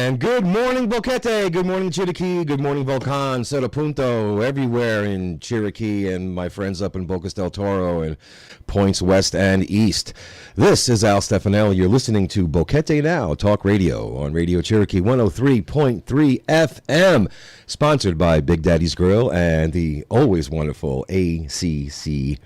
And good morning, Boquete. Good morning, Chiriqui. Good morning, Volcan, Cerro Punto, everywhere in Chiriqui and my friends up in Bocas del Toro and points west and east. This is Al Stefanelli. You're listening to BoqueteNOW Talk Radio on Radio Chiriqui 103.3 FM, sponsored by Big Daddy's Grill and the always wonderful ACCB.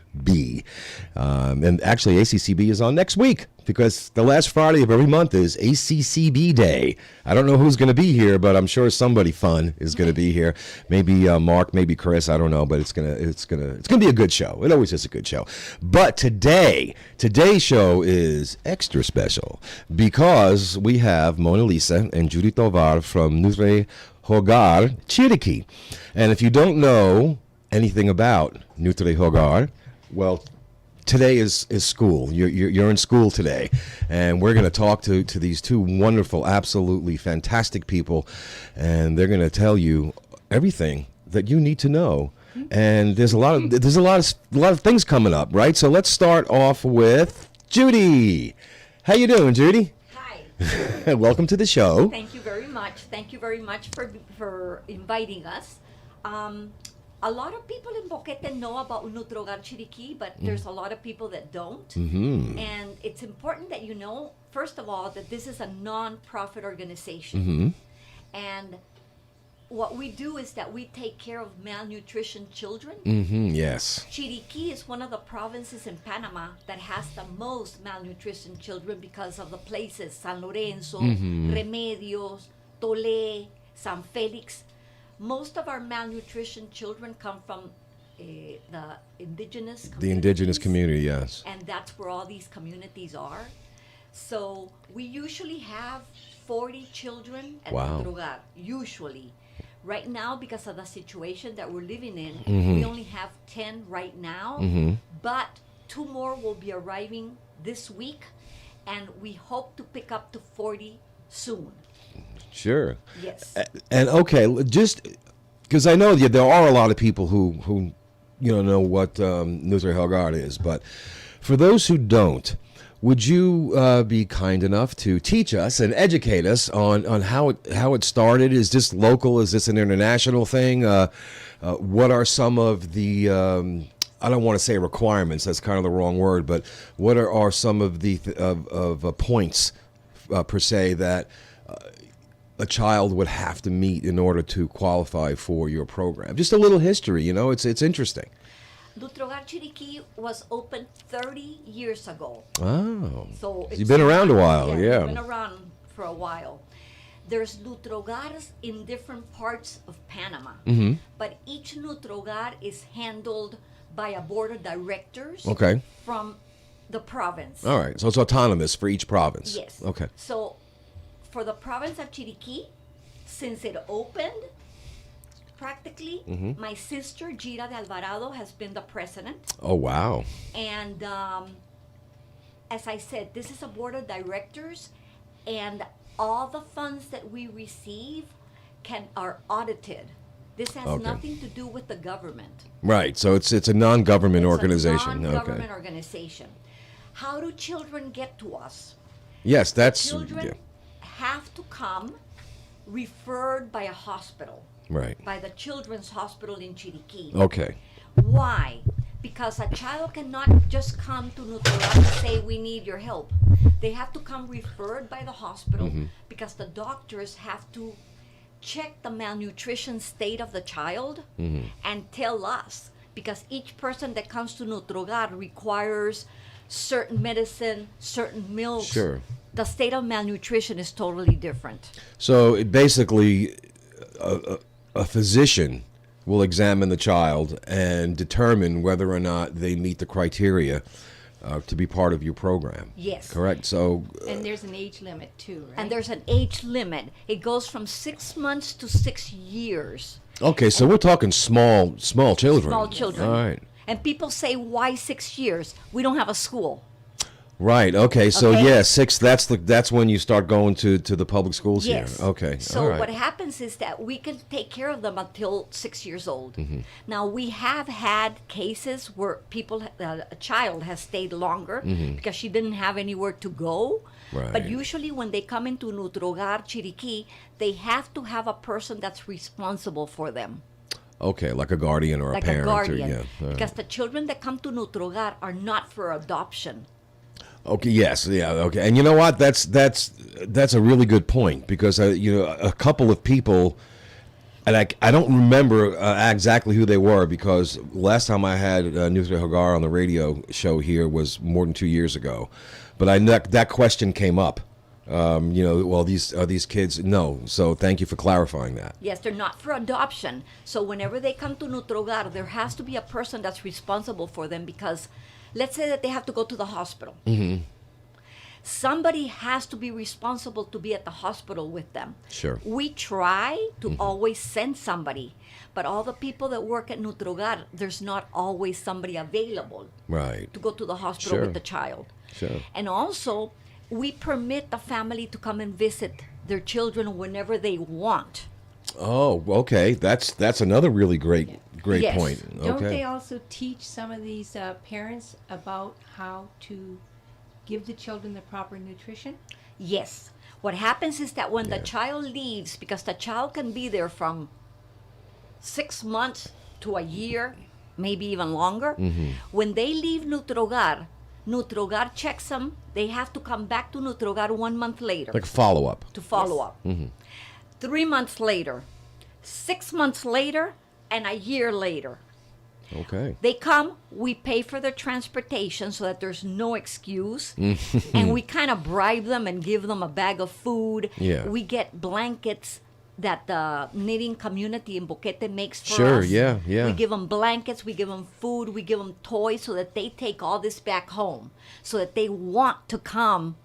And actually, ACCB is on next week, because the last Friday of every month is ACCB Day. I don't know who's going to be here, but I'm sure somebody fun is going to be here. Maybe Mark, maybe Chris. I don't know, but it's gonna be a good show. It always is a good show. But today's show is extra special because we have Mona Lisa and Judy Tovar from Nutre Hogar Chiriqui. And if you don't know anything about Nutre Hogar, well, today is school. You're in school today, and we're going to talk to these two wonderful, absolutely fantastic people, and they're going to tell you everything that you need to know. And there's a lot of things coming up, right? So let's start off with Judy. How you doing, Judy? Hi. Welcome to the show. Thank you very much. Thank you very much for inviting us. A lot of people in Boquete know about Nutre Hogar Chiriqui, but there's a lot of people that don't. Mm-hmm. And it's important that you know, first of all, that this is a non-profit organization. Mm-hmm. And what we do is that we take care of malnutrition children. Mm-hmm. Yes. Chiriqui is one of the provinces in Panama that has the most malnutrition children because of the places, San Lorenzo, Remedios, Tolé, San Felix. Most of our malnutrition children come from the indigenous communities. The indigenous community, yes. And that's where all these communities are. So we usually have 40 children at Wow. Nutre Hogar, usually. Right now, because of the situation that we're living in, we only have 10 right now, but 2 more will be arriving this week, and we hope to pick up to 40 soon. Sure. Yes. And okay, just because I know there are a lot of people who know what Nutre Hogar is, but for those who don't, would you be kind enough to teach us and educate us on how it started? Is this local? Is this an international thing? What are some of the I don't want to say requirements. That's kind of the wrong word, but what are some of the points per se that a child would have to meet in order to qualify for your program? Just a little history, it's interesting. Nutre Hogar Chiriqui was opened 30 years ago. Oh, So you've been around a while, yeah. We've been around for a while. There's Nutre Hogars in different parts of Panama, but each Nutre Hogar is handled by a board of directors Okay. from the province. All right, so it's autonomous for each province. Yes. Okay. So for the province of Chiriqui, since it opened, practically, my sister, Gira de Alvarado, has been the president. Oh, wow. And as I said, this is a board of directors, and all the funds that we receive are audited. This has Okay. nothing to do with the government. Right, so it's a non-government It's organization. a non-government Okay. organization. How do children get to us? Yes, that's Children have to come referred by a hospital, right. by the Children's Hospital in Chiriqui. Okay. Why? Because a child cannot just come to Nutre Hogar and say, we need your help. They have to come referred by the hospital because the doctors have to check the malnutrition state of the child and tell us, because each person that comes to Nutre Hogar requires certain medicine, certain milks. Sure. The state of malnutrition is totally different. So it basically, a physician will examine the child and determine whether or not they meet the criteria to be part of your program. Yes. Correct. So And there's an age limit too, right? And there's an age limit. It goes from 6 months to 6 years. okay, so we're talking small children. Small children. All right. And people say, why 6 years? We don't have a school. Right. Okay. So Okay. yeah, 6. That's when you start going to the public schools Yes. here. Okay. So All right. what happens is that we can take care of them until 6 years old. Mm-hmm. Now we have had cases where a child has stayed longer because she didn't have anywhere to go. Right. But usually when they come into Nutre Hogar Chiriqui, they have to have a person that's responsible for them. Okay, like a guardian or Like a parent. a guardian. Or, yeah. All right. Because the children that come to Nutre Hogar are not for adoption. Okay. Yes. Yeah. Okay. And you know what? That's a really good point because a couple of people, and I don't remember exactly who they were because last time I had Nutre Hogar on the radio show here was more than 2 years ago, but that question came up. Well, these kids? No. So thank you for clarifying that. Yes, they're not for adoption. So whenever they come to Nutre Hogar, there has to be a person that's responsible for them because let's say that they have to go to the hospital. Mm-hmm. Somebody has to be responsible to be at the hospital with them. Sure. We try to always send somebody, but all the people that work at Nutre Hogar, there's not always somebody available Right. to go to the hospital Sure. with the child. Sure. And also, we permit the family to come and visit their children whenever they want. Oh, okay. That's another really great Yes. point. Don't Okay. they also teach some of these parents about how to give the children the proper nutrition? Yes. What happens is that when the Yeah. child leaves, because the child can be there from 6 months to a year, maybe even longer, when they leave Nutre Hogar checks them. They have to come back to Nutre Hogar 1 month later Like follow up. to follow up. 3 months later, 6 months later, and a year later. Okay. They come, we pay for their transportation so that there's no excuse. And we kind of bribe them and give them a bag of food. Yeah. We get blankets that the knitting community in Boquete makes for Sure, us. yeah, yeah. We give them blankets, we give them food, we give them toys so that they take all this back home. So that they want to come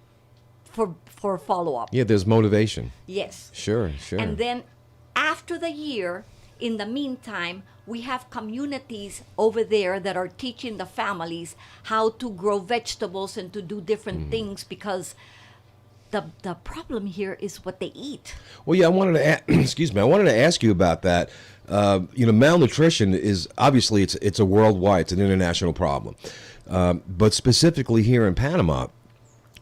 for follow-up. Yeah, there's motivation. Yes. Sure, sure. And then after the year, in the meantime, we have communities over there that are teaching the families how to grow vegetables and to do different things because the problem here is what they eat. Well, yeah, I wanted to excuse me. I wanted to ask you about that. Malnutrition is obviously it's a worldwide, it's an international problem. But specifically here in Panama,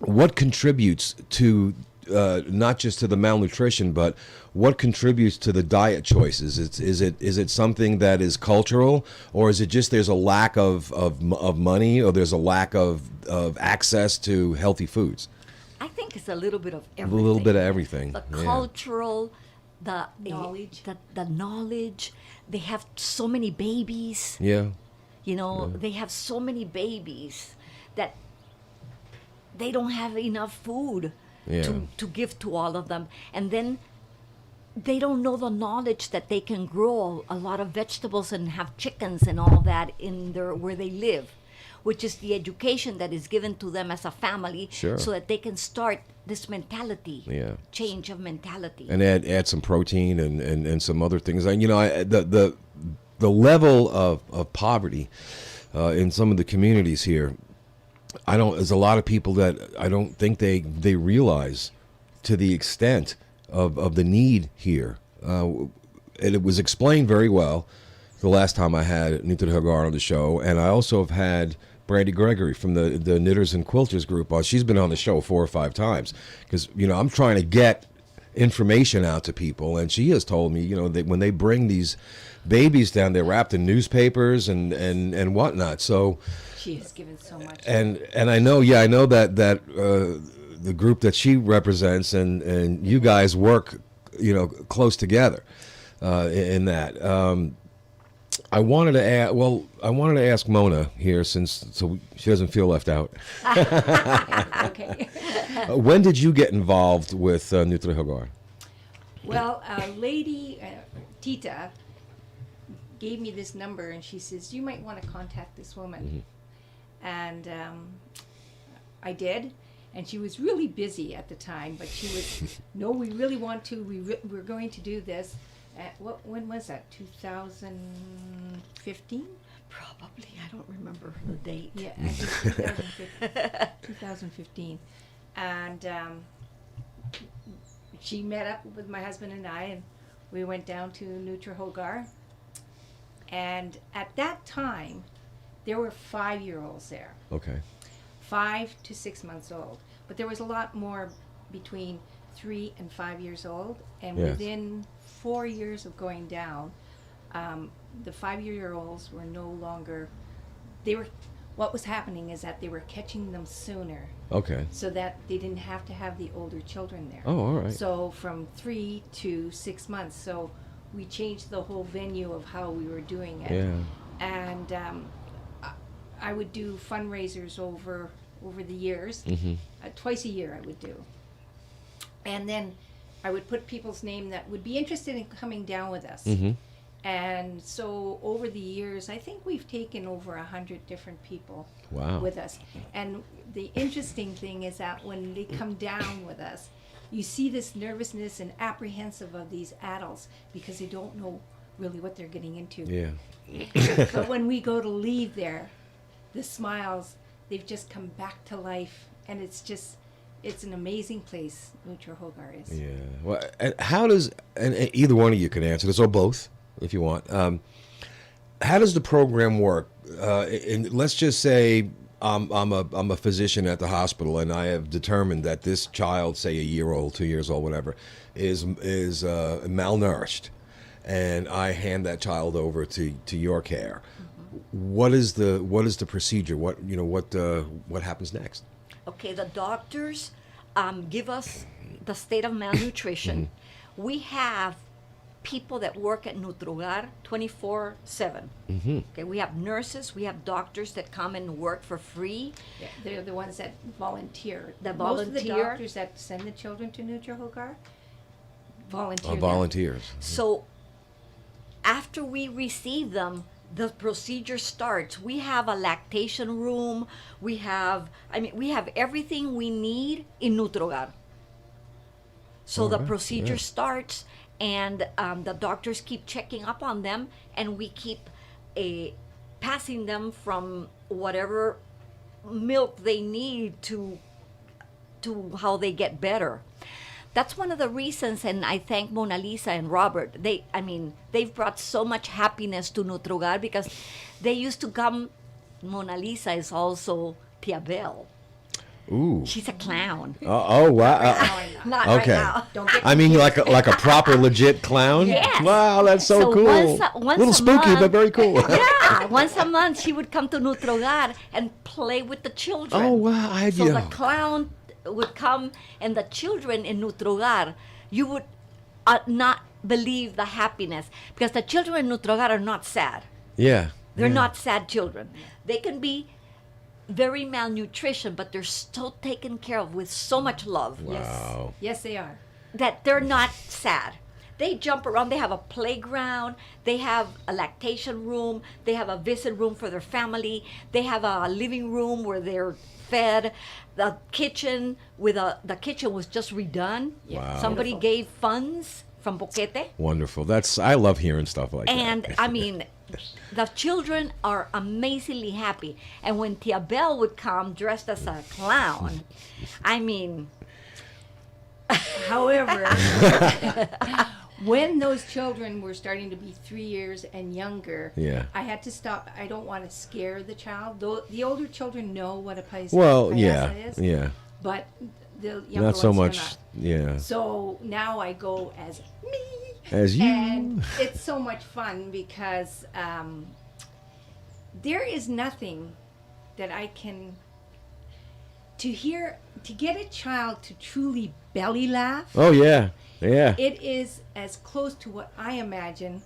what contributes to not just to the malnutrition, but what contributes to the diet choices? Is it something that is cultural, or is it just there's a lack of money, or there's a lack of access to healthy foods? I think it's a little bit of A everything. little bit of everything. The yeah. cultural, the Knowledge. the knowledge. They have so many babies. Yeah. You know, they have so many babies that they don't have enough food Yeah. to give to all of them. And then they don't know the knowledge that they can grow a lot of vegetables and have chickens and all that in where they live, which is the education that is given to them as a family. Sure. So that they can start this mentality, Yeah. change of mentality. And add some protein and some other things. And the level of poverty in some of the communities here, there's a lot of people that I don't think they realize to the extent of the need here. And it was explained very well the last time I had Nutre Hogar on the show, and I also have had Brandy Gregory from the Knitters and Quilters group on. She's been on the show 4 or 5 times because I'm trying to get information out to people, and she has told me that when they bring these babies down, they're wrapped in newspapers and whatnot. So She has given so much. and I know that the group that she represents and you guys work close together in that. I wanted to ask Mona here so she doesn't feel left out. Okay. When did you get involved with Nutre Hogar? Well, a lady, Tita, gave me this number, and she says, you might want to contact this woman. And I did, and she was really busy at the time, but she was, no, we really want to, we're going to do this. When was that, 2015? Probably, I don't remember the date. Yeah, I think 2015. And she met up with my husband and I, and we went down to Nutre Hogar. And at that time, there were 5-year-olds there, Okay. 5 to 6 months old. But there was a lot more between 3 and 5 years old. And Yes. within 4 years of going down, the 5-year-olds were no longer, what was happening is that they were catching them sooner Okay. so that they didn't have to have the older children there. Oh, all right. So from 3 to 6 months. So we changed the whole venue of how we were doing it. Yeah. And I would do fundraisers over the years. Mm-hmm. Twice a year I would do. And then I would put people's name that would be interested in coming down with us. Mm-hmm. And so over the years, I think we've taken over 100 different people Wow. with us. And the interesting thing is that when they come down with us, you see this nervousness and apprehensive of these adults because they don't know really what they're getting into. Yeah. But when we go to leave there, the smiles, they've just come back to life. And it's an amazing place, Nutre Hogar is. Yeah. Well, and how does, and either one of you can answer this, or both, if you want. How does the program work? And let's just say I'm a physician at the hospital, and I have determined that this child, say a year old, 2 years old, whatever, is malnourished, and I hand that child over to your care. What is the procedure? What happens next? Okay, the doctors give us the state of malnutrition. We have people that work at Nutre Hogar 24/7. Mm-hmm. Okay, we have nurses, we have doctors that come and work for free. Yeah, they're the ones that volunteer. That Most of the volunteer. doctors that send the children to Nutre Hogar volunteer. them. Volunteers. So after we receive them, the procedure starts. We have a lactation room. We have everything we need in Nutre Hogar. So the Alright, procedure yeah. starts, and the doctors keep checking up on them, and we keep passing them from whatever milk they need to how they get better. That's one of the reasons, and I thank Mona Lisa and Robert. They've brought so much happiness to Nutre Hogar because they used to come. Mona Lisa is also Tia Belle. Ooh. She's a clown. Oh wow. Not Okay. right now. Don't get I mean, like a proper legit clown. Yes. Wow, that's so cool. Once Little a spooky, month- but very cool. Yeah, once a month she would come to Nutre Hogar and play with the children. Oh wow, So the clown would come, and the children in Nutre Hogar, you would not believe the happiness, because the children in Nutre Hogar are not sad. Yeah. They're yeah. not sad children. They can be very malnutrition, but they're still taken care of with so much love. Wow. Yes, they are. That they're not sad. They jump around. They have a playground. They have a lactation room. They have a visit room for their family. They have a living room where they're fed. The kitchen the kitchen was just redone. Wow. Somebody Beautiful. gave funds from Boquete. Wonderful. I love hearing stuff like And that. I mean, the children are amazingly happy. And when Tia Belle would come dressed as a clown, I mean, However, when those children were starting to be 3 years and younger, Yeah. I had to stop. I don't want to scare the child. Though the older children know what a payasa is, yeah. but the younger Not so ones much. cannot. Yeah. So now I go as me. As you. And it's so much fun because there is nothing that I can to get a child to truly belly laugh. Oh yeah. Yeah. It is as close to what I imagine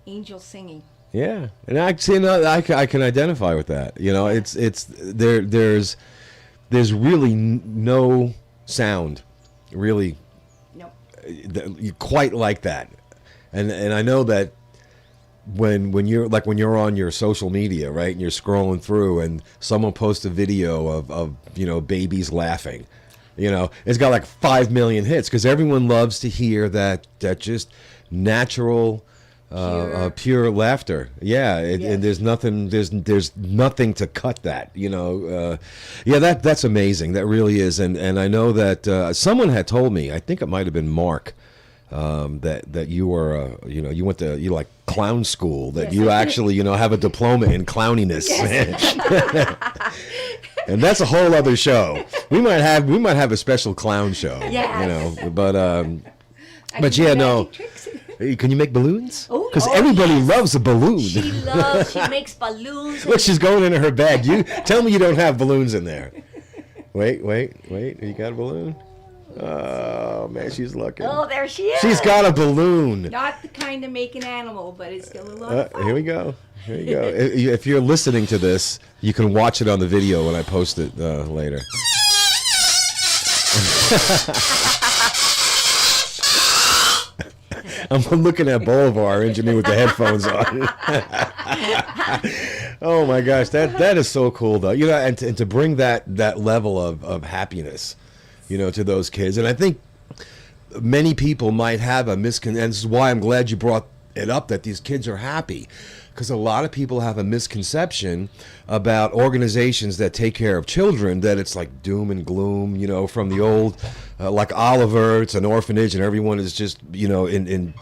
angels singing. Yeah, and I see. I can identify with that. You know, it's there's really no sound, really, Nope. quite like that, and I know that when you're on your social media, right, and you're scrolling through, and someone posts a video of babies laughing, it's got like 5 million hits because everyone loves to hear that just natural pure laughter. Yeah, and there's nothing to cut that. Yeah, that's amazing. That really is. And I know that someone had told me. I think it might have been Mark. That you were, you went to like clown school. That you actually, have a diploma in clowniness. And that's a whole other show. We might have a special clown show. Yes. But yeah, no. Hey, can you make balloons? Oh, because everybody loves a balloon. She makes balloons. Look, she's going into her bag. You tell me you don't have balloons in there. Wait. You got a balloon? Oh man, she's looking. Oh, there she is. She's got a balloon. Not the kind to make an animal, but it's still a lot of fun. Here we go. If you're listening to this, you can watch it on the video when I post it later. I'm looking at Bolivar, our engineer, with the headphones on. Oh my gosh, that is so cool though. And to bring that level of happiness, to those kids. And I think many people might have and this is why I'm glad you brought it up, that these kids are happy. Because a lot of people have a misconception about organizations that take care of children, that it's like doom and gloom, from the old, like Oliver, it's an orphanage and everyone is just, in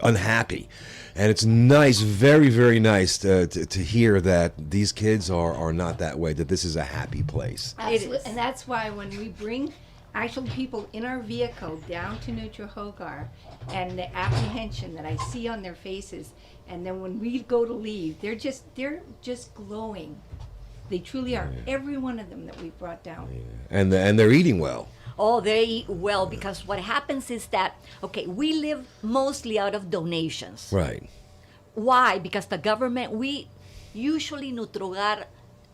unhappy. And it's nice, very, very nice to hear that these kids are not that way, that this is a happy place. Absolutely. And that's why when we bring actual people in our vehicle down to Nutre Hogar, and the apprehension that I see on their faces, and then when we go to leave, they're just glowing. They truly are. Every one of them that we've brought down. Yeah. And they're eating well. Oh, they eat well, because what happens is that, we live mostly out of donations. Right. Why? Because the government, usually Nutre Hogar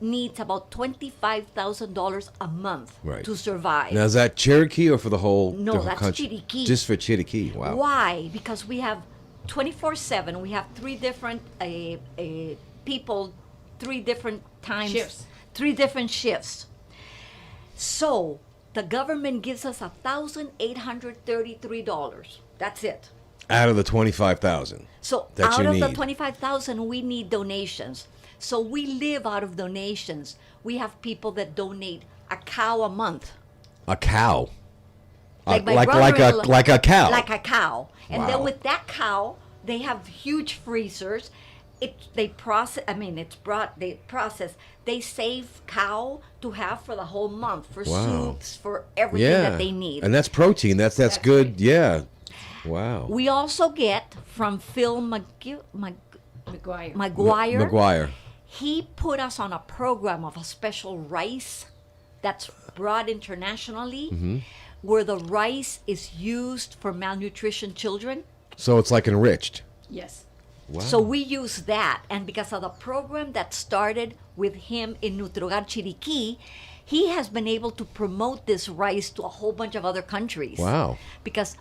needs about $25,000 a month to survive. Now, is that Chiriqui or for the whole No, the whole that's country? Chiriqui. Just for Chiriqui, wow. Why? Because we have 24/7. We have three different people, 3 different times. Shifts. 3 different shifts. So the government gives us $1,833. That's it. Out of the 25,000. So that out you of the need. 25,000, we need donations. So we live out of donations. We have people that donate a cow a month. A cow. Like my like a cow. Like a cow. And Wow. then with that cow, they have huge freezers. They process. They save cow to have for the whole month, for soups, for everything that they need. And that's protein. That's good. Right. Yeah. Wow. We also get from Phil McGuire. McGuire. He put us on a program of a special rice that's brought internationally, where the rice is used for malnutrition children. So it's like enriched. Yes. Wow. So we use that, and because of the program that started with him in Nutre Hogar Chiriqui, he has been able to promote this rice to a whole bunch of other countries. Wow. Because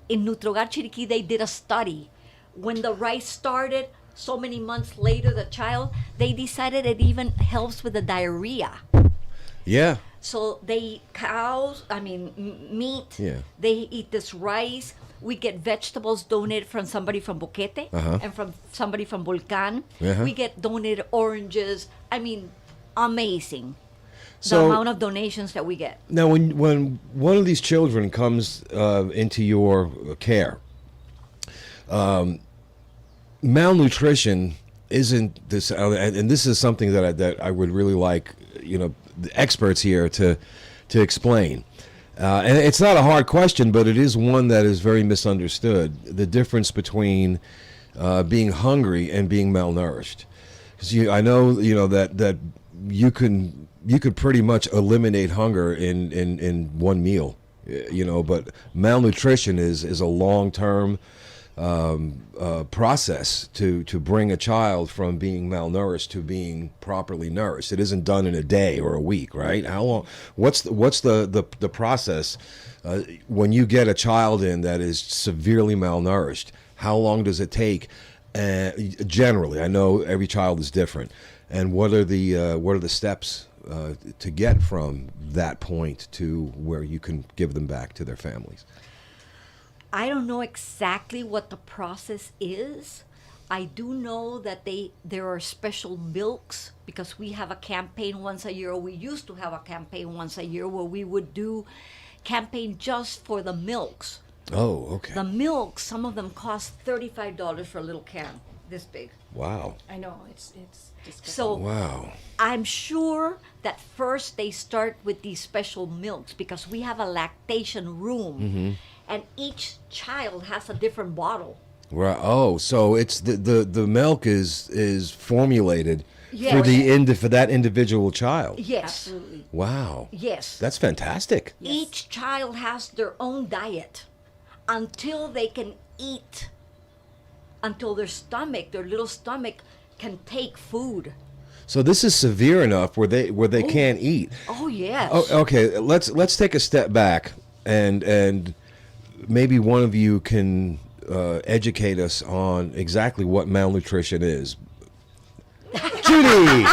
in Nutre Hogar Chiriqui, they did a study. When the rice started, so many months later, they decided it even helps with the diarrhea. Yeah. So they eat meat. Yeah. They eat this rice. We get vegetables donated from somebody from Boquete and from somebody from Volcan. We get donated oranges. Amazing. So, the amount of donations that we get. Now, when one of these children comes into your care, malnutrition isn't this, and this is something that I would really like, the experts here to explain. And it's not a hard question, but it is one that is very misunderstood. The difference between being hungry and being malnourished. Because I know, that you could pretty much eliminate hunger in one meal, but malnutrition is a long-term process to bring a child from being malnourished to being properly nourished. It isn't done in a day or a week, right? How long? What's the process when you get a child in that is severely malnourished? How long does it take? Generally, I know every child is different. And what are the steps to get from that point to where you can give them back to their families? I don't know exactly what the process is, I do know that there are special milks, because we have a campaign once a year, or we used to have a campaign once a year where we would do campaign just for the milks. Oh, okay. The milks, some of them cost $35 for a little can this big. Wow. I know, it's disgusting. So Wow. I'm sure that first they start with these special milks, because we have a lactation room, and each child has a different bottle. Right. Oh, so it's the milk is formulated for Yes. for that individual child. Yes. Absolutely. Wow. Yes. That's fantastic. Yes. Each child has their own diet until they can eat, until their little stomach can take food. So this is severe enough where they can't eat. Oh yes. Oh, okay, let's take a step back and maybe one of you can educate us on exactly what malnutrition is. Judy.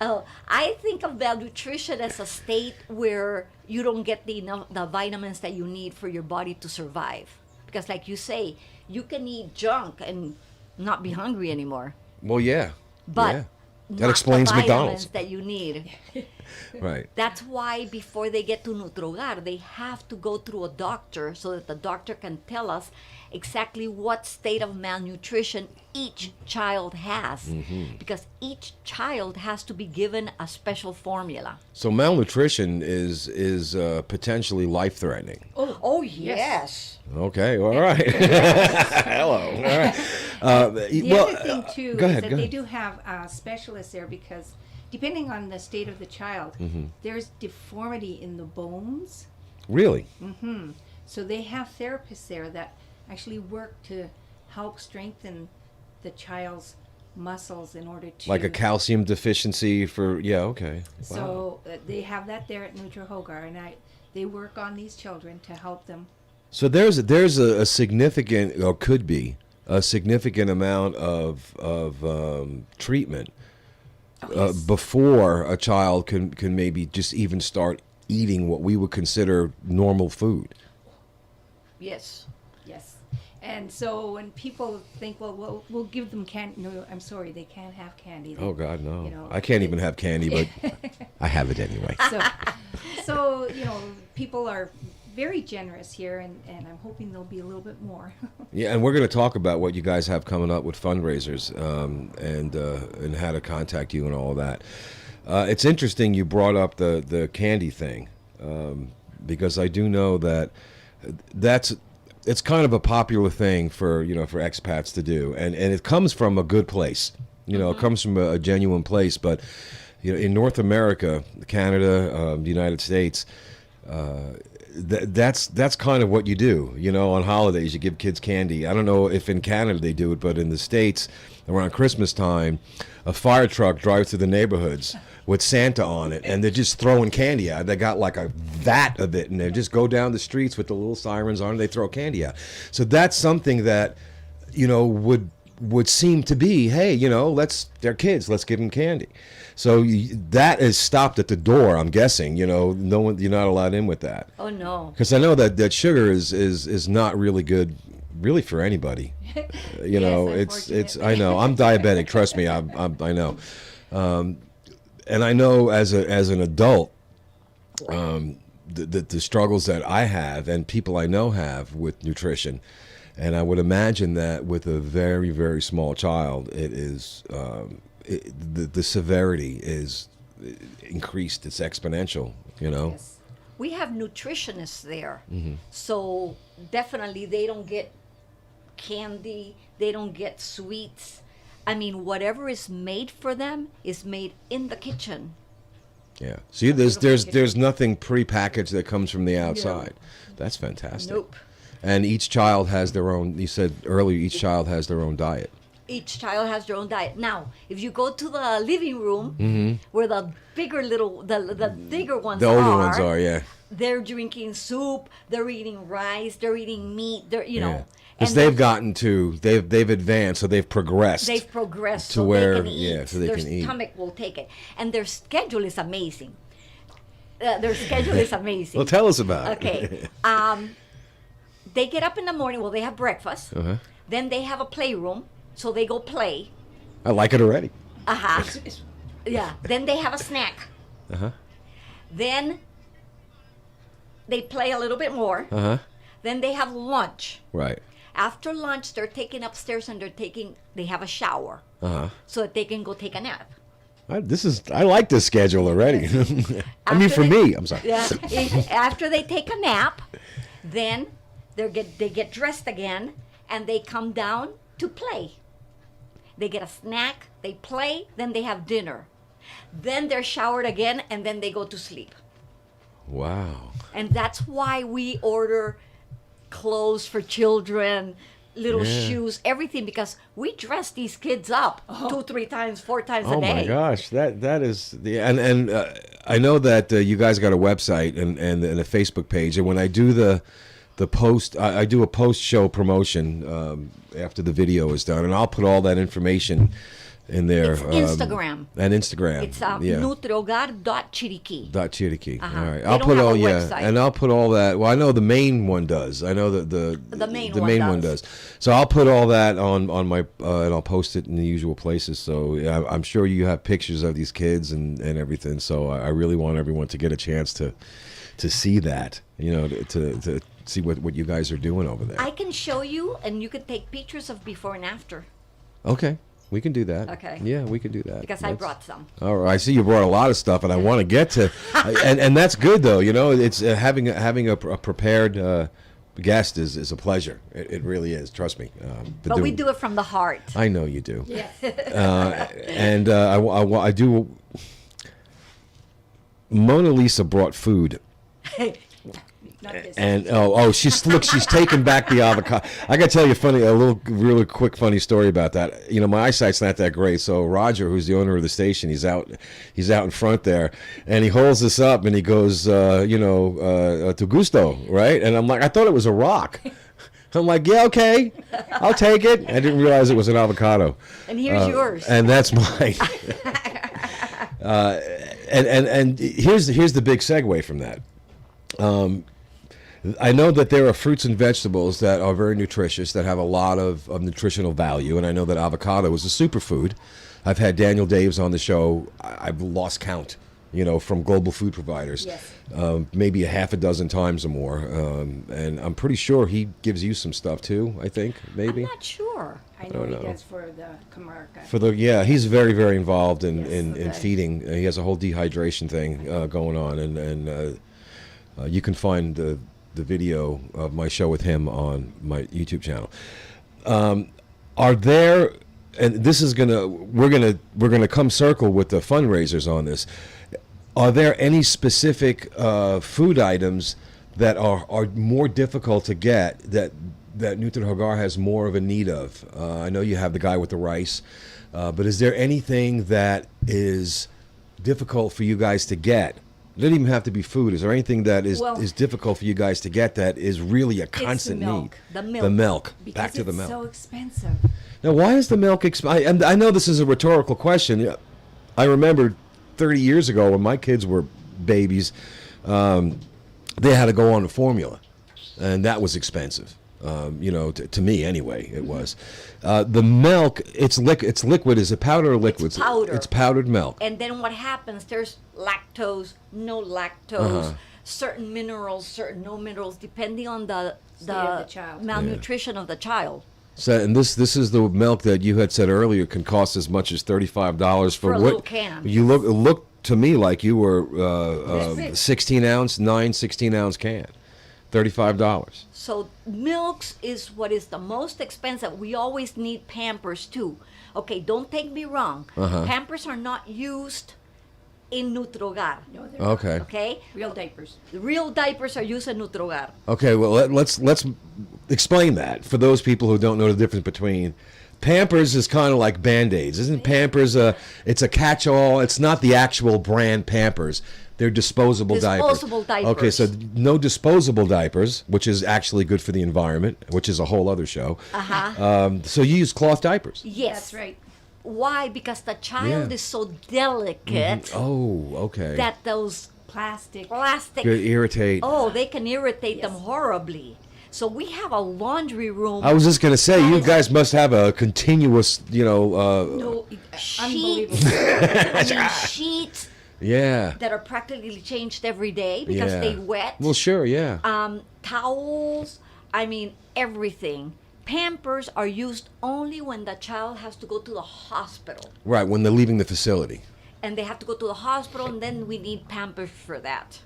Oh, I think of malnutrition as a state where you don't get the vitamins that you need for your body to survive. Because like you say, you can eat junk and not be hungry anymore. Well, yeah. But yeah. not That explains the vitamins McDonald's. that you need. Right. That's why before they get to Nutre Hogar, they have to go through a doctor so that the doctor can tell us exactly what state of malnutrition each child has. Because each child has to be given a special formula. So malnutrition is potentially life-threatening. Oh yes. Okay, all right. Hello. All right. The other thing too go is ahead, that go they ahead. do have specialists there, because depending on the state of the child, there's deformity in the bones. Really? So they have therapists there that actually work to help strengthen the child's muscles in order to... Like a calcium deficiency for, yeah, okay. Wow. So they have that there at Nutre Hogar, and they work on these children to help them. So there's a significant, or could be, a significant amount of treatment before a child can maybe just even start eating what we would consider normal food. Yes. Yes. And so when people think, well, we'll give them candy. No, I'm sorry, they can't have candy. Oh, God, no. You know, I can't even have candy, but I have it anyway. So people are very generous here, and I'm hoping there'll be a little bit more. Yeah, and we're going to talk about what you guys have coming up with fundraisers and how to contact you and all of that. It's interesting you brought up the candy thing, because I do know that it's kind of a popular thing for expats to do, and it comes from a good place. It comes from a genuine place. But in North America, Canada, the United States, that's kind of what you do. On holidays, you give kids candy. I don't know if in Canada they do it, but in the States, around Christmas time, a fire truck drives through the neighborhoods with Santa on it, and they're just throwing candy out. They got like a vat of it, and they just go down the streets with the little sirens on, and they throw candy out. So that's something that would seem to be, hey, they're kids, let's give them candy. So that is stopped at the door, I'm guessing. No one, you're not allowed in with that. Oh no. Because I know that sugar is not really good, really, for anybody. It's I know I'm diabetic. Trust me, I know. And I know as an adult, the struggles that I have and people I know have with nutrition, and I would imagine that with a very, very small child, it is the severity is increased. It's exponential. Yes. We have nutritionists there, so definitely they don't get candy, they don't get sweets. I mean, whatever is made for them is made in the kitchen. Yeah. See, there's nothing prepackaged that comes from the outside. That's fantastic. Nope. And each child has their own. You said earlier, each child has their own diet. Each child has their own diet. Now, if you go to the living room, where the bigger the bigger ones The older ones are, yeah. They're drinking soup. They're eating rice. They're eating meat. They're know. Because And they've gotten to, they've advanced, so they've progressed. They've progressed to so where, they can eat. yeah, so they their can eat. stomach will take it, and their schedule is amazing. Their schedule is amazing. Well, tell us about it. Okay. they get up in the morning. Well, they have breakfast. Uh-huh. Then they have a playroom, so they go play. I like it already. Yeah. Then they have a snack. Uh-huh. Then they play a little bit more. Uh-huh. Then they have lunch. Right. After lunch, they're taken upstairs and they have a shower Uh-huh. so that they can go take a nap. I like this schedule already. I mean, After for they- me, I'm sorry. Yeah. After they take a nap, then they get dressed again and they come down to play. They get a snack, they play, then they have dinner. Then they're showered again and then they go to sleep. Wow. And that's why we order clothes for children, little Yeah. shoes, everything, because we dress these kids up 2, 3 times, 4 times a Oh day. my gosh, that is the and I know that you guys got a website and a Facebook page, and when I do the post, I do a post show promotion after the video is done, and I'll put all that information in there. It's Instagram. And Instagram. It's yeah. NutreHogar.Chiriqui. Chiriqui. Uh-huh. All right, They I'll don't put have all a yeah, website. and I'll put all that. Well, I know the main one does. I know that the main main one one does. does. So I'll put all that on my and I'll post it in the usual places. So yeah, I'm sure you have pictures of these kids and everything. So I really want everyone to get a chance to see that. You know, to see what you guys are doing over there. I can show you, and you can take pictures of before and after, Okay. We can do that. Okay. Yeah, we can do that. because I brought some. All right. I see you brought a lot of stuff, and I want to get to, and that's good though. You know, it's having a prepared guest is a pleasure. It really is. Trust me. But we do it from the heart. I know you do. Yeah. And I do. Mona Lisa brought food. Not this. And she's taking back the avocado. I gotta tell you a really quick funny story about that. You know, my eyesight's not that great, so Roger, who's the owner of the station, he's out in front there, and he holds this up and he goes, to gusto, right? And I'm like, I thought it was a rock. I'm like, yeah, okay, I'll take it. I didn't realize it was an avocado. And here's yours. And that's mine. And here's the big segue from that. I know that there are fruits and vegetables that are very nutritious, that have a lot of nutritional value, and I know that avocado is a superfood. I've had Daniel Daves on the show. I've lost count, from global food providers, Yes. maybe a half a dozen times or more, and I'm pretty sure he gives you some stuff too. I think I'm maybe. not sure. I know don't he know. does for the Camarca. He's very, very involved in Okay. feeding. He has a whole dehydration thing going on, and you can find the video of my show with him on my YouTube channel. Are there, and this is we're gonna come circle with the fundraisers on this. Are there any specific food items that are more difficult to get that Nutre Hogar has more of a need of? I know you have the guy with the rice, but is there anything that is difficult for you guys to get? It doesn't even have to be food. Is there anything that is difficult for you guys to get that is really a constant milk. need? The milk. The milk. Because Back to the it's milk. so expensive. Now, why is the milk expensive? I know this is a rhetorical question. I remember 30 years ago when my kids were babies, they had to go on a formula, and that was expensive. To me anyway, it was. The milk, it's liquid. Is it powder or liquid? It's powder. It's powdered milk. And then what happens, there's lactose, no lactose, Uh-huh. certain minerals, certain no minerals, depending on the State of the child. malnutrition of the child. So, and this is the milk that you had said earlier can cost as much as $35 For a what little can. you look to me like you were This big. 16 ounce can, $35. So milks is what is the most expensive. We always need Pampers too. Okay, don't take me wrong. Uh-huh. Pampers are not used in Nutre Hogar. No, they're not. Okay. Okay? Real diapers. The real diapers are used in Nutre Hogar. Okay, well let's explain that for those people who don't know the difference between. Pampers is kind of like Band-Aids. Isn't Pampers it's a catch-all? It's not the actual brand Pampers. They're disposable diapers. Disposable diapers. Okay, so no disposable diapers, which is actually good for the environment, which is a whole other show. Uh-huh. So you use cloth diapers. Yes. That's right. Why? Because the child Yeah. is so delicate Oh, okay. that those Plastic. plastic, Could irritate. they can irritate them horribly. So we have a laundry room. I was just gonna say, that you is guys must have a continuous, No, sheets, unbelievable. sheets yeah, that are practically changed every day because yeah. they wet. Well, sure, yeah. Towels, I mean everything. Pampers are used only when the child has to go to the hospital. Right, when they're leaving the facility. And they have to go to the hospital, and then we need Pampers for that.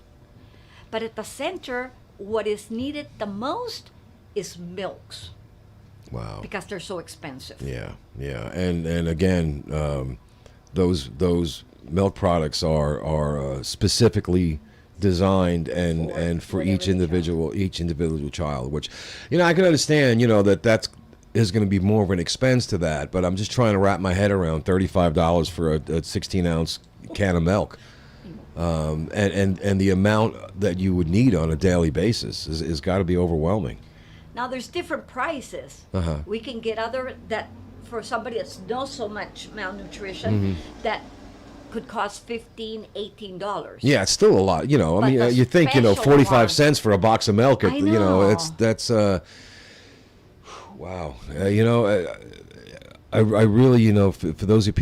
But at the center, what is needed the most is milks Wow. because they're so expensive. Yeah, yeah, and again, those milk products are specifically designed and for whatever each the individual child. Which, I can understand, that's is going to be more of an expense to that. But I'm just trying to wrap my head around $35 for a 16-ounce can of milk, and the amount that you would need on a daily basis is got to be overwhelming. Now there's different prices. Uh-huh. We can get other that for somebody that's knows so much malnutrition that could cost $15, $18. Yeah, it's still a lot. I But mean, the you think, special 45 one- cents for a box of milk. I know. That's wow. I really, for those of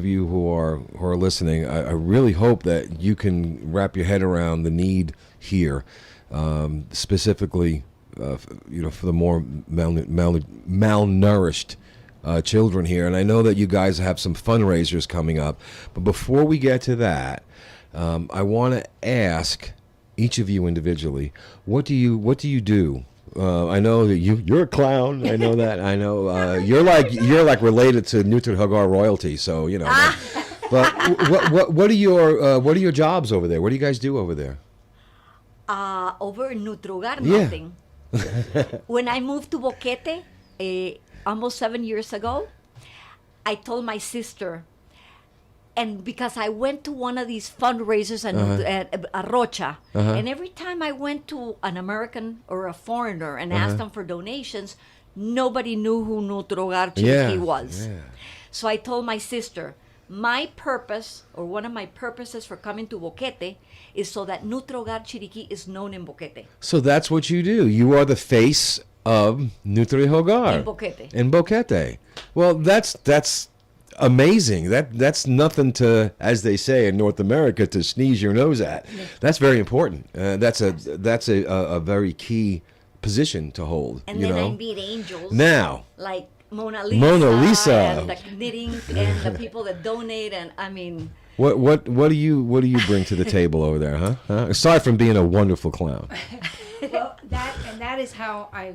you who are listening, I really hope that you can wrap your head around the need here, specifically, for the more malnourished children here. And I know that you guys have some fundraisers coming up, but before we get to that, I want to ask each of you individually, what do you do? I know that you're a clown. I know that. I know you're like related to Nutre Hogar royalty. So But what are your jobs over there? What do you guys do over there? Over in Nutre Hogar, Yeah. nothing. When I moved to Boquete almost 7 years ago, I told my sister, and because I went to one of these fundraisers at Arrocha, and every time I went to an American or a foreigner and asked them for donations, nobody knew who Nutre Hogar Chiriqui was. Yeah. So I told my sister, my purpose, or one of my purposes for coming to Boquete, is so that Nutre Hogar Chiriqui is known in Boquete. So that's what you do. You are the face of Nutre Hogar. In Boquete. In Boquete. Well, that's amazing. That's nothing to, as they say in North America, to sneeze your nose at. That's very important. That's a very key position to hold. And then I meet angels Now, like Mona Mona Lisa. and the knitting and the people that donate, and I mean, what do you bring to the table over there, huh? Aside from being a wonderful clown. Well, that is how I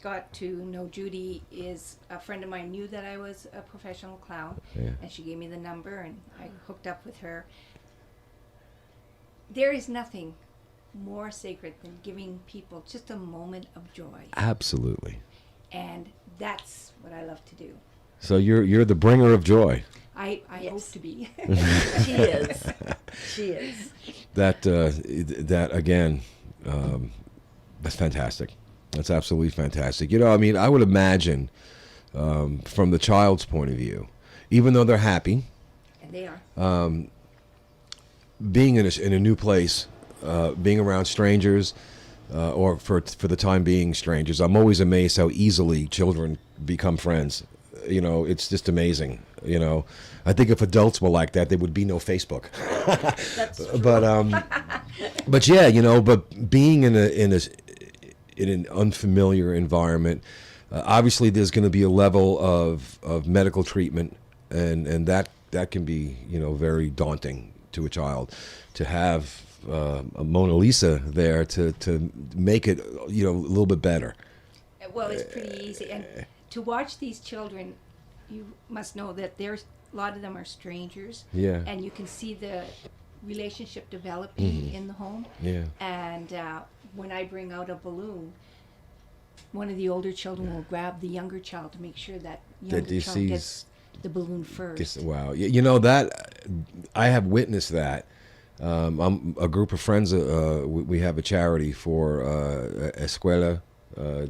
got to know Judy. Is a friend of mine knew that I was a professional clown, and she gave me the number, and I hooked up with her. There is nothing more sacred than giving people just a moment of joy, Absolutely. and that's what I love to do. So you're the bringer of joy. I Yes. hope to be. she is. She is. That again, that's fantastic. That's absolutely fantastic. I mean, I would imagine, from the child's point of view, even though they're happy, And they are. being in a new place, being around strangers, or for the time being strangers, I'm always amazed how easily children become friends. It's just amazing. I think if adults were like that, there would be no Facebook. That's true. But yeah, but being in an unfamiliar environment, obviously there's going to be a level of medical treatment, and that can be very daunting to a child. To have a Mona Lisa there to make it a little bit better. Well, it's pretty easy. And to watch these children, you must know that a lot of them are strangers. Yeah. And you can see the relationship developing in the home. Yeah. And when I bring out a balloon, one of the older children will grab the younger child to make sure that younger he child sees- gets the balloon first. Wow. That I have witnessed that. I'm a group of friends. We have a charity for Escuela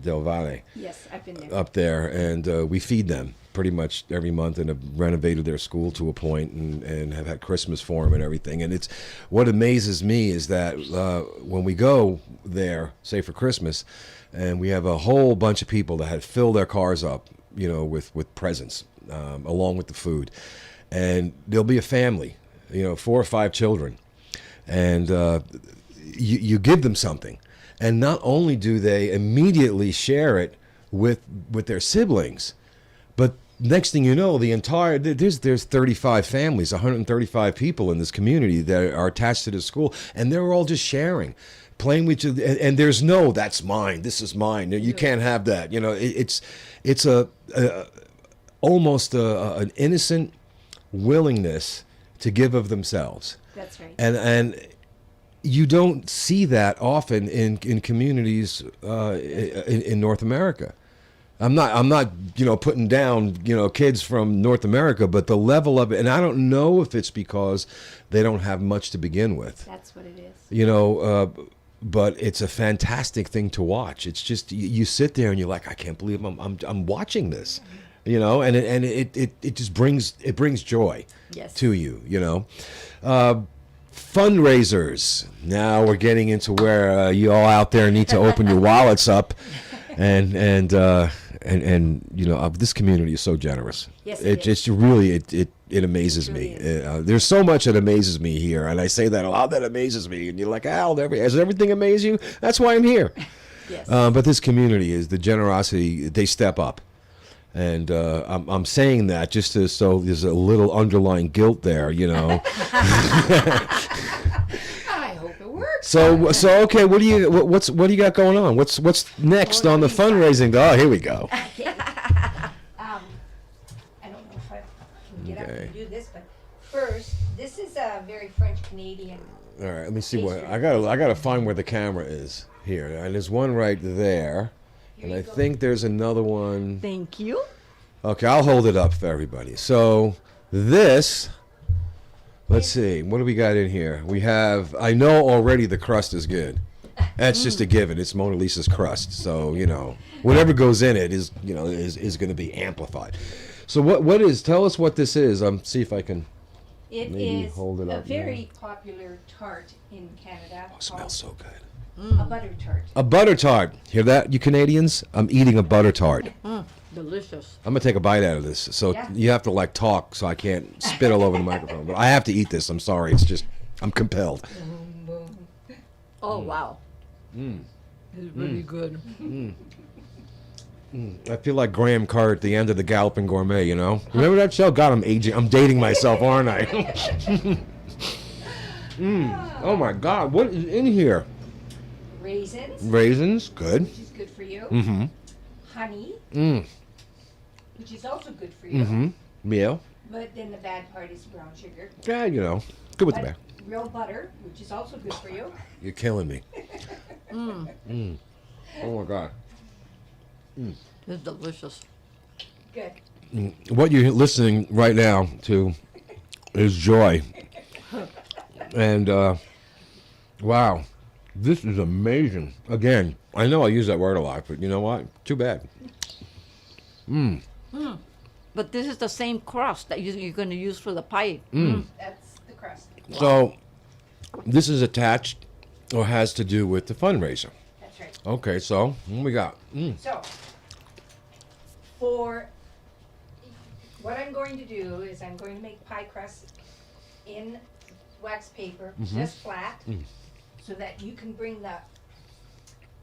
del Valle Yes, I've been there. up there, and we feed them. pretty much every month and have renovated their school to a point and have had Christmas for them and everything. And it's what amazes me is that when we go there, say for Christmas, and we have a whole bunch of people that had filled their cars up, with presents along with the food, and there'll be a family, 4 or 5 children, and you give them something, and not only do they immediately share it with their siblings, but next thing you know, the entire there's 35 families, 135 people in this community that are attached to the school, and they're all just sharing, playing with you, and there's no that's mine, this is mine, you can't have that. It's almost an innocent willingness to give of themselves. That's right. And you don't see that often in communities in North America. I'm not putting down kids from North America, but the level of it, and I don't know if it's because they don't have much to begin with. That's what it is. But it's a fantastic thing to watch. It's just you sit there and you're like, I can't believe I'm watching this, and it just brings joy Yes. to you. Fundraisers. Now we're getting into where you all out there need to open your wallets up, and this community is so generous. Yes, it just really it amazes It me. really There's so much that amazes me here, and I say that a lot. That amazes me, and you're like, Al, does everything amaze you? That's why I'm here. Yes. But this community is the generosity. They step up. And I'm saying that just so there's a little underlying guilt there, I hope it works. So okay, what do you got going on? What's next on the fundraising? Oh, here we go. Okay. I don't know if I can get up Okay. and do this, but first, this is a very French Canadian. All right, let me see what I gotta find where the camera is here, and there's one right there, and I think there's another one. Thank you. Okay, I'll hold it up for everybody. So this, let's see, what do we got in here? We have, I know already the crust is good. That's just a given. It's Mona Lisa's crust, so whatever goes in it is going to be amplified. So what is? Tell us what this is. See if I can. It Maybe is hold it a up very popular tart in Canada. Oh, it smells so good. A butter tart. A butter tart. Hear that, you Canadians? I'm eating a butter tart. Delicious. I'm gonna take a bite out of this. So Yeah. you have to talk so I can't spit all over the microphone. But I have to eat this. I'm sorry. It's just I'm compelled. Oh, wow. It's really good. I feel like Graham Carr at the end of the Galloping Gourmet. Remember that show? God, I'm aging. I'm dating myself, aren't I? Oh my God, what is in here? Raisins, Raisins, good. which is good for you. Mm-hmm. Honey, Mm. which is also good for you. Mm-hmm. Yeah. But then the bad part is brown sugar. Yeah, good with the But bad. real butter, which is also good for you. You're killing me. Mm. Oh my God. It's delicious. Good. What you're listening right now to is joy. And wow, this is amazing. Again, I know I use that word a lot, but you know what? Too bad. But this is the same crust that you're going to use for the pie. That's the crust. So this is attached or has to do with the fundraiser. That's right. Okay, so what we got? So, for what I'm going to do is I'm going to make pie crust in wax paper, just flat, so that you can bring the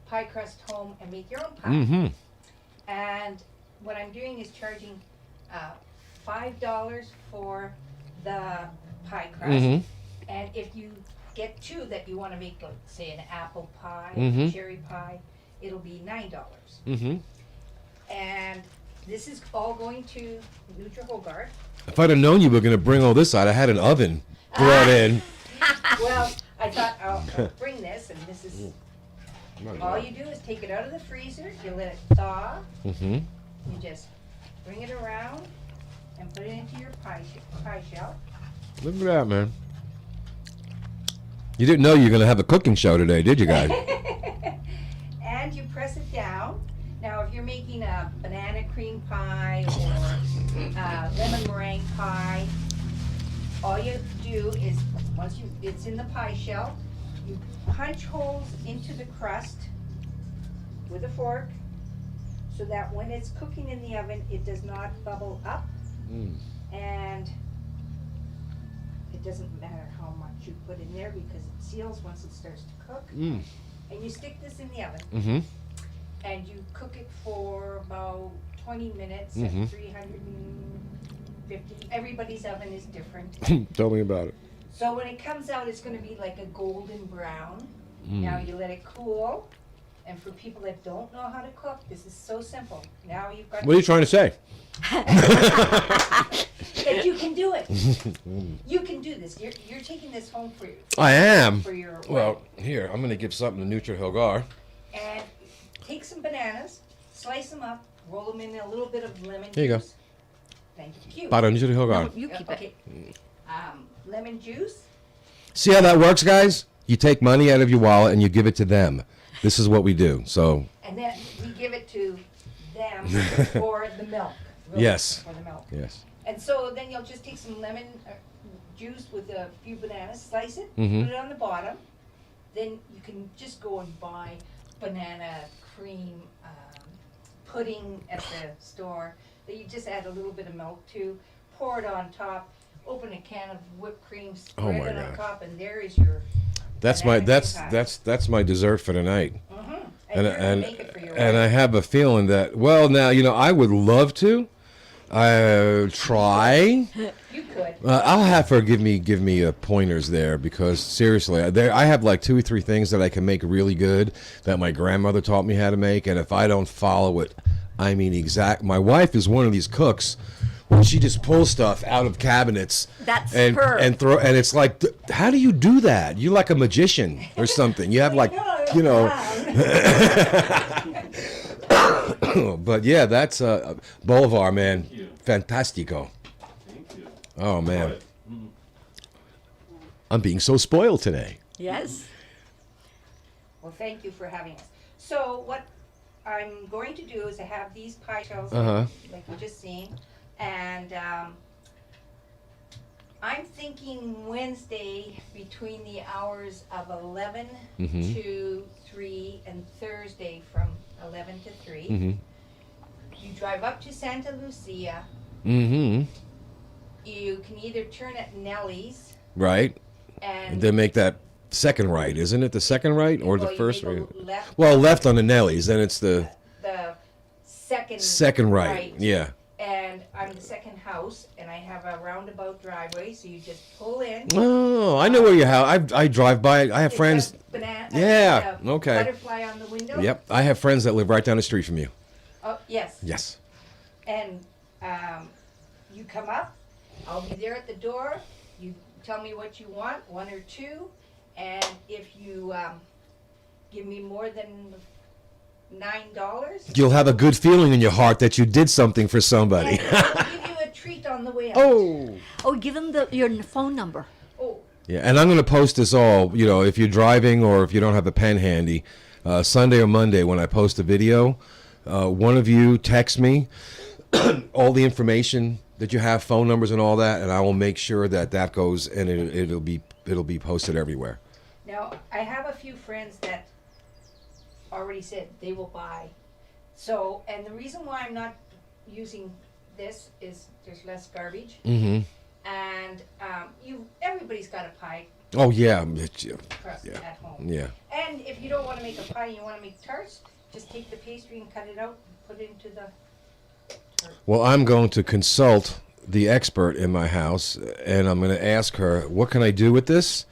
pie crust home and make your own pie. Mm-hmm. And what I'm doing is charging $5 for the pie crust. Mm-hmm. And if you get two that you want to make, like, say, an apple pie, Mhm. cherry pie, it'll be $9. Mm-hmm. And this is all going to Nutre Hogar. If I'd have known you were going to bring all this out, I had an oven brought in. Well, I thought I'll bring this, and this is all you do is take it out of the freezer, you let it thaw, Mm-hmm. you just bring it around and put it into your pie shell. Look at that, man. You didn't know you were going to have a cooking show today, did you guys? And you press it down. Now, if you're making a banana cream pie or lemon meringue pie. All you do is, it's in the pie shell, you punch holes into the crust with a fork so that when it's cooking in the oven, it does not bubble up. And it doesn't matter how much you put in there because it seals once it starts to cook. And you stick this in the oven and you cook it for about 20 minutes at 350. Everybody's oven is different. Tell me about it. So when it comes out, it's going to be like a golden brown. Now you let it cool. And for people that don't know how to cook, this is so simple. Now you've got What are you trying to say? that you can do it. You can do this. You're taking this home for you. I am. For your Well, here, I'm going to give something to Nutre Hogar. And take some bananas, slice them up, roll them in a little bit of lemon Here you go. juice. Thank you. Para Nutre Hogar. You keep Okay. Lemon juice. See how that works, guys? You take money out of your wallet and you give it to them. This is what we do. So, And then we give it to them for the milk. Really, Yes. For the milk. yes. And so then you'll just take some lemon juice with a few bananas, slice it, Mhm. put it on the bottom. Then you can just go and buy banana cream pudding at the store that you just add a little bit of milk to, pour it on top, open a can of whipped cream, Oh spread my it on God. top, and there is your That's my banana cream pie. that's my dessert for tonight. And you're gonna make it for your And I wife. have a feeling that now I would love to try. You could. I'll have her give me pointers there because seriously, I have like 2 or 3 things that I can make really good that my grandmother taught me how to make, and if I don't follow it, I mean my wife is one of these cooks where she just pulls stuff out of cabinets That's and her. and it's like, how do you do that? You're like a magician or something. You have like but yeah, that's Bolivar, man. Fantastico. Thank you. Oh man, I'm being so spoiled today. Yes. Well, thank you for having us. So what I'm going to do is I have these pie shells, Uh-huh. like you just seen, and I'm thinking Wednesday between the hours of 11 to 3, and Thursday from 11 to 3. You drive up to Santa Lucia. Mm-hmm. You can either turn at Nellie's Right. and They make that second right, isn't it? The second right or well, the you first make a right? left, Well, left on the Nellies, then it's the the second second right. Yeah. And I'm the second house, and I have a roundabout driveway, so you just pull in. Oh, I know where your house. I drive by. I have It's friends. got banana, Yeah, a okay. Butterfly on the window. Yep, I have friends that live right down the street from you. Oh, yes. Yes. And you come up. I'll be there at the door. You tell me what you want, 1 or 2, and if you give me more than $9, You'll have a good feeling in your heart that you did something for somebody. and I'll give you a treat on the way out. Oh, give them your phone number. Oh, Yeah, and I'm going to post this all, if you're driving or if you don't have a pen handy, Sunday or Monday when I post a video, one of you text me all the information that you have, phone numbers and all that, and I will make sure that goes and it'll be posted everywhere. now I have a few friends that already said they will buy. So, and the reason why I'm not using this is there's less garbage, Mm-hmm. and everybody's got a pie Oh, yeah. crust Yeah. at home. Yeah. And if you don't want to make a pie, you want to make tarts, just take the pastry and cut it out and put it into the tart. Well, I'm going to consult the expert in my house, and I'm going to ask her, what can I do with this?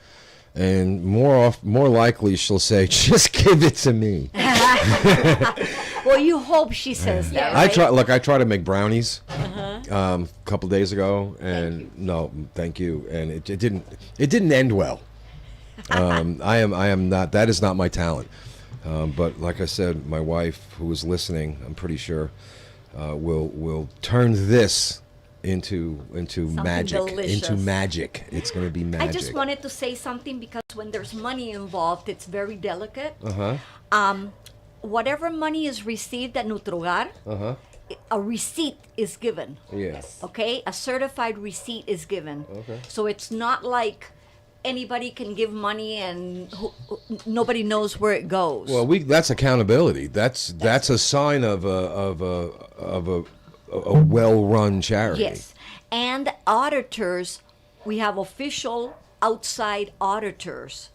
And more likely she'll say, just give it to me. Well, you hope she says that. Yeah. I Right? tried to make brownies a couple days ago, and no, thank you, and it didn't end well. I am not. That is not my talent. But like I said, my wife, who is listening, I'm pretty sure, will turn this into magic. delicious. Into magic. It's going to be magic. I just wanted to say something because when there's money involved, it's very delicate. Uh huh. Whatever money is received at Nutre Hogar, Uh huh. a receipt is given. Yes. Okay, a certified receipt is given. Okay. So it's not like anybody can give money and nobody knows where it goes. Well, that's accountability. That's a sign of a well-run charity. Yes, and auditors, we have official outside auditors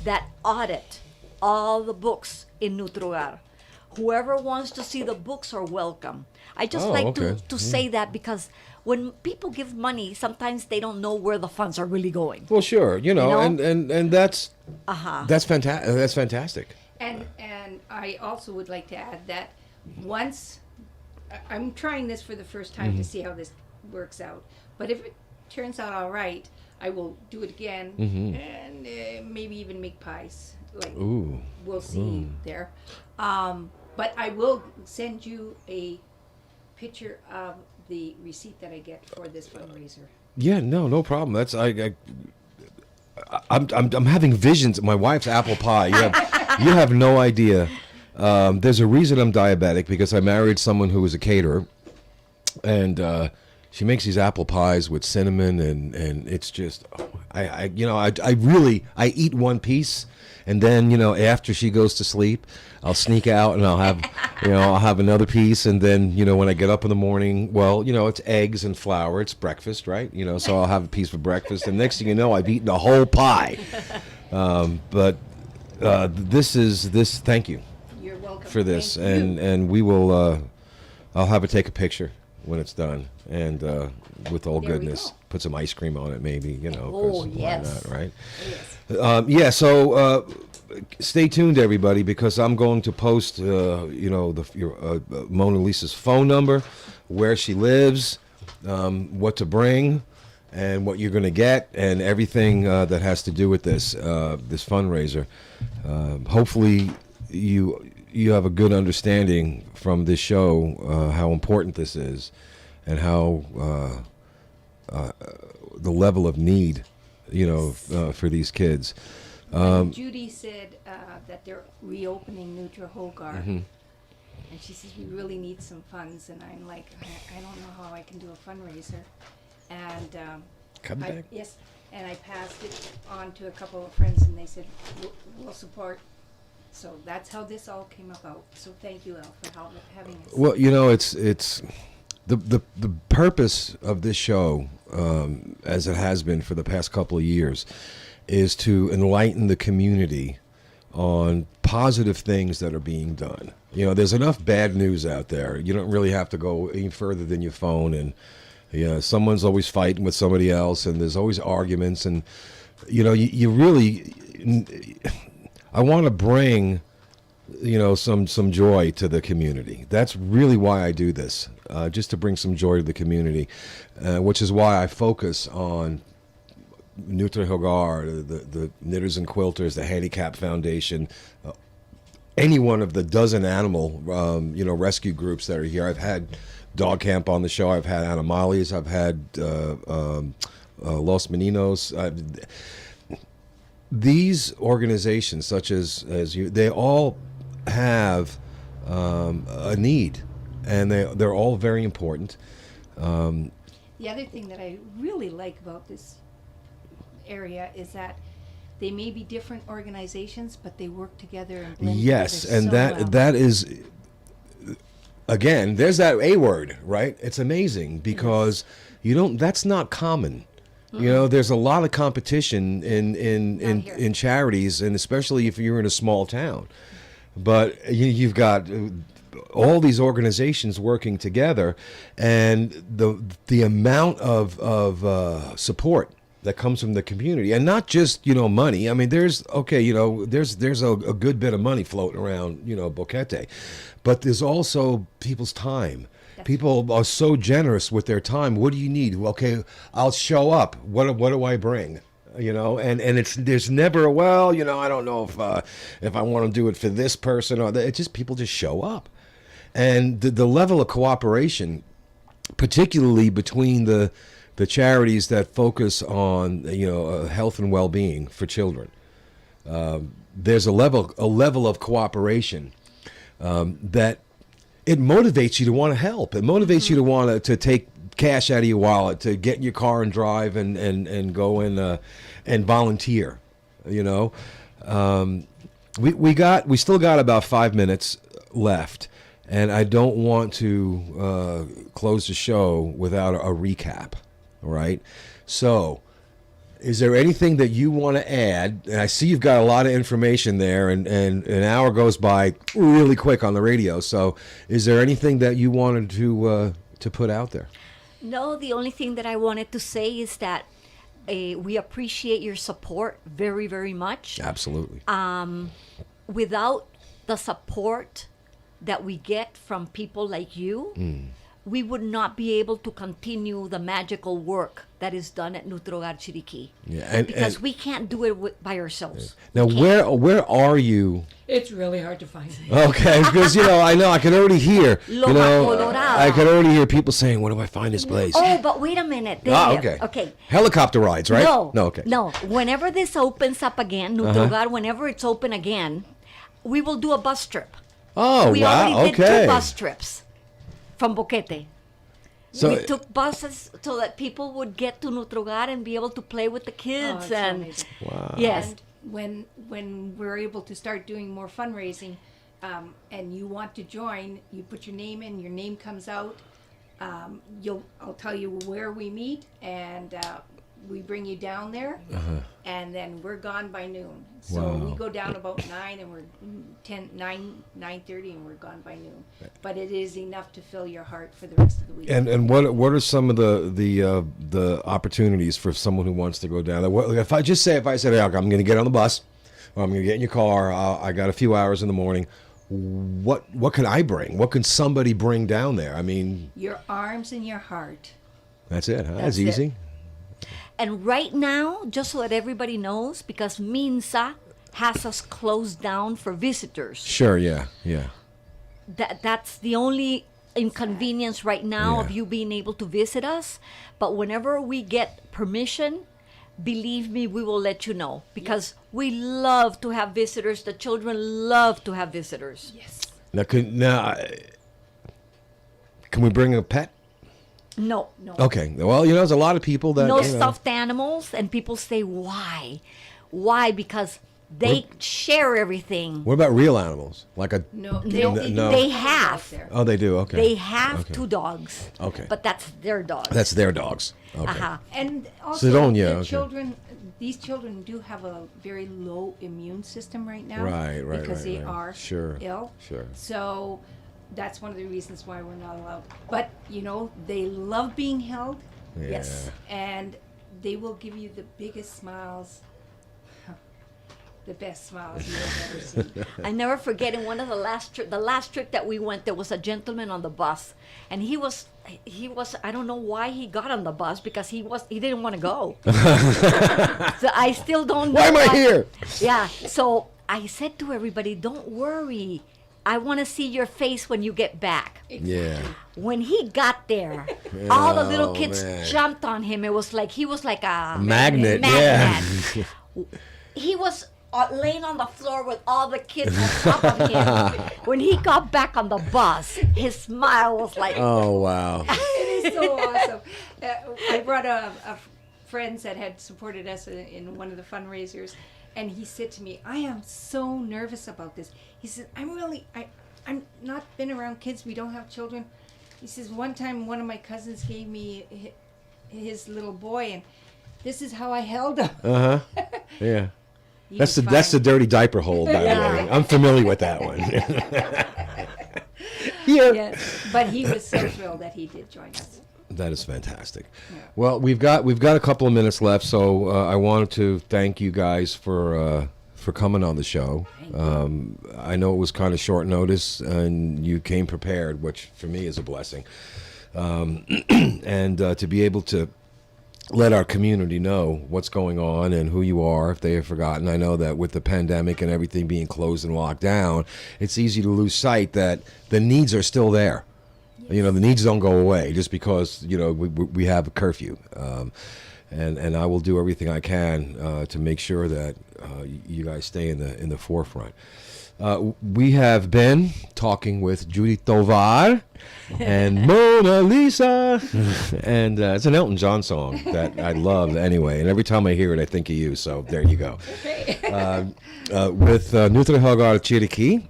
that audit all the books in Nutre Hogar. Whoever wants to see the books are welcome. I just okay. to say that because when people give money, sometimes they don't know where the funds are really going. Well, sure, You know? and that's fantastic. That's fantastic. And I also would like to add that once I'm trying this for the first time to see how this works out. But if it turns out all right, I will do it again and maybe even make pies. Like we'll see there. But I will send you a picture of the receipt that I get for this fundraiser. Yeah, no problem. That's I'm having visions. My wife's apple pie. You have no idea. There's a reason I'm diabetic because I married someone who was a caterer, and she makes these apple pies with cinnamon, and it's just I eat one piece, and then after she goes to sleep, I'll sneak out and I'll have another piece, and then when I get up in the morning, well, it's eggs and flour, it's breakfast, right? So I'll have a piece for breakfast, and next thing you know, I've eaten a whole pie. But thank you You're welcome. for this, Thank you. and we will. I'll have her take a picture when it's done, and with all There we goodness, go. put some ice cream on it, maybe. 'Cause Oh, why yes. not, right? Yes. So stay tuned, everybody, because I'm going to post, Mona Lisa's phone number, where she lives, what to bring, and what you're going to get, and everything that has to do with this fundraiser. Hopefully, you have a good understanding from this show how important this is, and how the level of need, for these kids. Judy said that they're reopening Nutre Hogar, and she says we really need some funds. And I'm like, I don't know how I can do a fundraiser. And Come back. yes, and I passed it on to a couple of friends, and they said we'll support. So that's how this all came about. So thank you, Elle, for having us. Well, it's the purpose of this show, as it has been for the past couple of years, is to enlighten the community on positive things that are being done. There's enough bad news out there. You don't really have to go any further than your phone, and someone's always fighting with somebody else, and there's always arguments, and you really. I want to bring, some joy to the community. That's really why I do this, just to bring some joy to the community, which is why I focus on Nutre Hogar, the Knitters and Quilters, the Handicap Foundation, any one of the dozen animal, rescue groups that are here. I've had Dog Camp on the show. I've had Animales. I've had Los Meninos. These organizations, such as you, they all have a need, and they're all very important. The other thing that I really like about this area is that they may be different organizations, but they work together and blend Yes, together and so that well. that is, again, there's that A word, right? It's amazing because that's not common. There's a lot of competition in charities, and especially if you're in a small town. But you've got all these organizations working together, and the amount of support that comes from the community, and not just money. I mean, there's a good bit of money floating around Boquete, but there's also people's time. People are so generous with their time. What do you need? Okay, I'll show up. What do I bring? And there's never I don't know if I want to do it for this person or that. It's just people just show up, and the level of cooperation, particularly between the charities that focus on health and well-being for children. There's a level of cooperation that it motivates you to want to help. It motivates you to want to take cash out of your wallet, to get in your car and drive and go and volunteer. You know, we still got about 5 minutes left, and I don't want to close the show without a recap. All right, so. Is there anything that you want to add? And I see you've got a lot of information there, and an hour goes by really quick on the radio. So, is there anything that you wanted to put out there? No, the only thing that I wanted to say is that we appreciate your support very, very much. Absolutely. Without the support that we get from people like you, we would not be able to continue the magical work that is done at Nutre Hogar Chiriqui. Yeah, because we can't do it by ourselves. Now, where are you? It's really hard to find. Okay, because I know I can already hear. Colorado. I can already hear people saying, "Where do I find this place?" Oh, but wait a minute. Okay. Okay. Helicopter rides, right? No. Okay. No. Whenever this opens up again, Nutre Hogar, whenever it's open again, we will do a bus trip. Oh, We wow. already did Okay. 2 bus trips from Boquete. So, We took buses so that people would get to Nutre Hogar and be able to play with the kids. it's and amazing. wow. yes, And when we're able to start doing more fundraising, and you want to join, you put your name in. Your name comes out. I'll tell you where we meet, and we bring you down there, and then we're gone by noon. So Wow. we go down about 9, and we're 9:30, and we're gone by noon. But it is enough to fill your heart for the rest of the week. And what are some of the opportunities for someone who wants to go down there? If I said, hey, I'm going to get on the bus, or I'm going to get in your car, I got a few hours in the morning. What can I bring? What can somebody bring down there? I mean, Your arms and your heart. that's it. Huh? That's That's it. easy. and right now, just so that everybody knows, because Minsa has us closed down for visitors. Sure. Yeah. Yeah. That's the only inconvenience right now of Yeah. you being able to visit us. But whenever we get permission, believe me, we will let you know, because we love to have visitors. The children love to have visitors. Yes. Now, can we bring a pet? No, Okay. Well, there's a lot of people that no stuffed animals, and people say why? Why? Because they share everything. What about real animals? Like a No, No. They have. Oh, they do. Okay. They have Okay. 2 dogs. Okay. But that's their dogs. That's their dogs. Okay. Uh-huh. And also, Sidonia, the okay. children, these children do have a very low immune system right now. Right, Because they right. are Sure, ill. sure. So that's one of the reasons why we're not allowed. But, they love being held. Yes. And they will give you the biggest smiles. The best smiles you've ever seen. I never forget in one of the last trip that we went, there was a gentleman on the bus, and he was I don't know why he got on the bus, because he didn't want to go. So I still don't know Why am I here? Yeah. So I said to everybody, don't worry. I want to see your face when you get back. Yeah. When he got there, all the little Oh, kids man. jumped on him. It was like he was like a Magnet. Yeah. He was laying on the floor with all the kids on top of him. When he got back on the bus, his smile was like, Oh wow. It is so awesome. I brought a friends that had supported us in one of the fundraisers, and he said to me, "I am so nervous about this." He said, I'm not been around kids. We don't have children." He says, "One time, one of my cousins gave me his little boy, and this is how I held him." Yeah. He That's was the fine. dirty diaper hold, by the Yeah. way. I'm familiar with that one. Yeah, but he was so thrilled that he did join us. That is fantastic. Yeah. Well, we've got a couple of minutes left, so I wanted to thank you guys for coming on the show. I know it was kind of short notice, and you came prepared, which for me is a blessing. And to be able to let our community know what's going on and who you are if they have forgotten. I know that with the pandemic and everything being closed and locked down, it's easy to lose sight that the needs are still there. The needs don't go away just because we have a curfew, and I will do everything I can to make sure that you guys stay in the forefront. We have been talking with Judy Tovar and Mona Lisa. And it's an Elton John song that I love anyway. And every time I hear it, I think of you. So there you go. With Nutre Hogar Chiriqui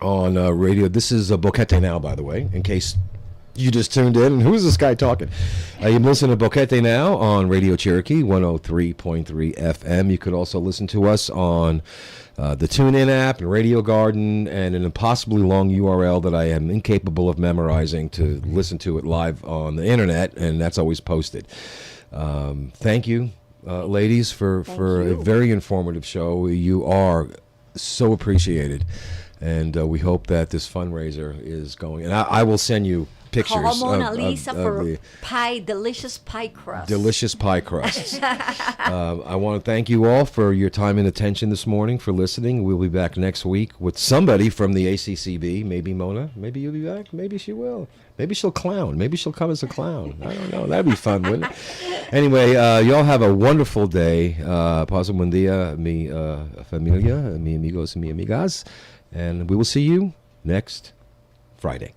on radio. This is BoqueteNOW, by the way, in case you just tuned in. And who is this guy talking? You can listen to BoqueteNOW on Radio Chiriqui, 103.3 FM. You could also listen to us on the TuneIn app and Radio Garden and an impossibly long URL that I am incapable of memorizing to listen to it live on the internet, and that's always posted. Thank you, ladies, for a very informative show. You are so appreciated, and we hope that this fundraiser is going. And I will send you pictures. Call Mona Lisa for the delicious pie crust. Delicious pie crusts. I want to thank you all for your time and attention this morning, for listening. We'll be back next week with somebody from the ACCB. Maybe Mona. Maybe you'll be back. Maybe she will. Maybe she'll clown. Maybe she'll come as a clown. I don't know. That'd be fun, wouldn't it? Anyway, y'all have a wonderful day. Pasa buen día, mi familia, mi amigos, mi amigas. And we will see you next Friday.